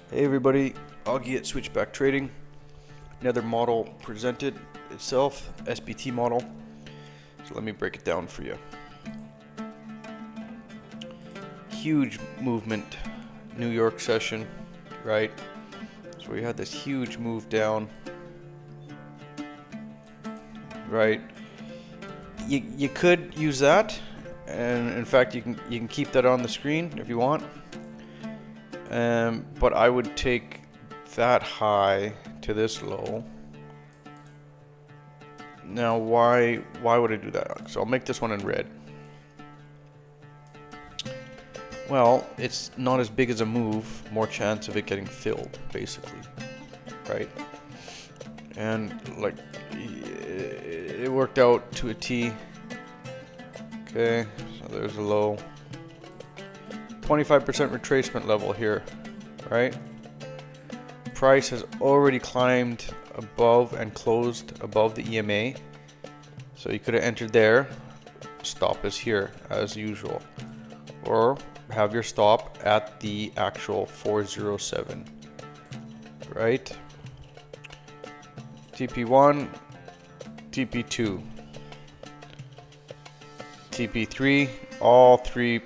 Hey everybody, Augie at Switchback Trading. Another model presented itself, SBT model. So let me break it down for you. Huge movement, New York session, right? So we had this huge move down, right? You could use that, and in fact you can keep that on the screen if you want. But I would take that high to this low. Now, why would I do that? So I'll make this one in red. Well, it's not as big as a move, more chance of it getting filled, basically, right? And like, it worked out to a T. Okay, so there's a low. 25% retracement level here, right? Price has already climbed above and closed above the EMA. So you could have entered there. Stop is here as usual. Or have your stop at the actual 407, right? TP1, TP2, TP3, all three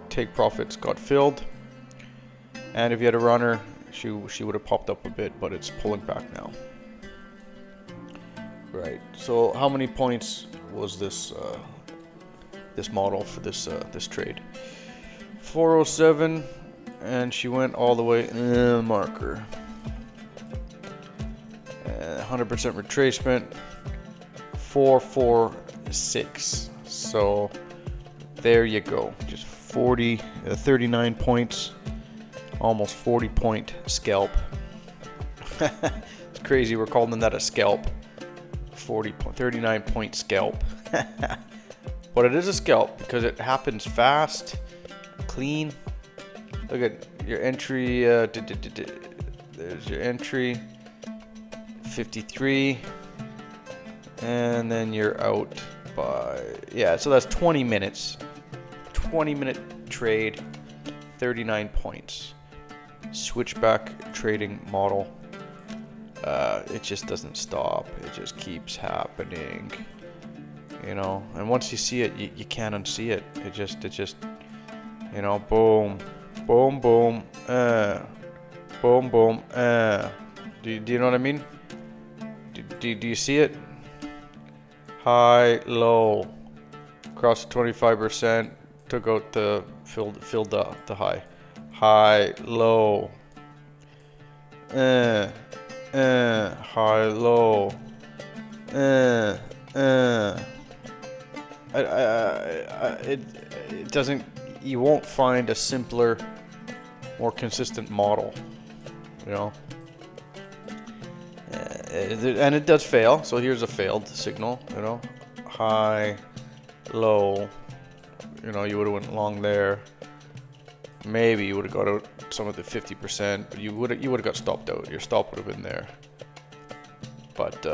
take profits got filled, and if you had a runner, she would have popped up a bit, but it's pulling back now. Right. So how many points was this this model for this this trade? 407, and she went all the way marker. 100% retracement. 446. So there you go. Just 39 points, almost 40 point scalp. It's crazy we're calling that a scalp. 39 point scalp. But it is a scalp because it happens fast, clean. Look at your entry. There's your entry. 53, and then you're out by, yeah, so that's 20 minutes. 20-minute trade, 39 points. Switchback trading model. It just doesn't stop. It just keeps happening. You know, and once you see it, you can't unsee it. It just, you know, boom, boom, boom, boom, boom. Do you know what I mean? Do you see it? High, low, across 25%. Took out the filled the high, low, high, low, it doesn't. You won't find a simpler, more consistent model, you know. And it does fail. So here's a failed signal, you know, high, low. You know, you would have went long there. Maybe you would have got out some of the 50%, but you would have got stopped out. Your stop would have been there. But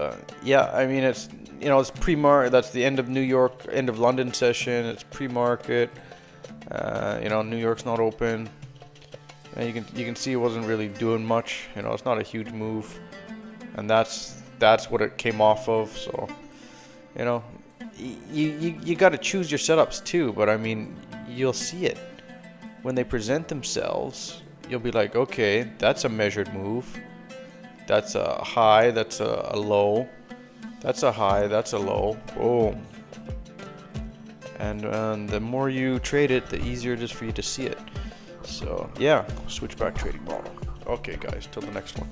yeah, I mean, it's, you know, it's pre-market. That's the end of New York, end of London session. It's pre-market. You know, New York's not open, and you can see it wasn't really doing much. You know, it's not a huge move, and that's what it came off of. So, you know. You got to choose your setups too, but I mean, you'll see it when they present themselves. You'll be like, okay, that's a measured move. That's a high. That's a low. That's a high. That's a low. Boom. And the more you trade it, the easier it is for you to see it. So yeah, switchback trading model. Okay, guys, till the next one.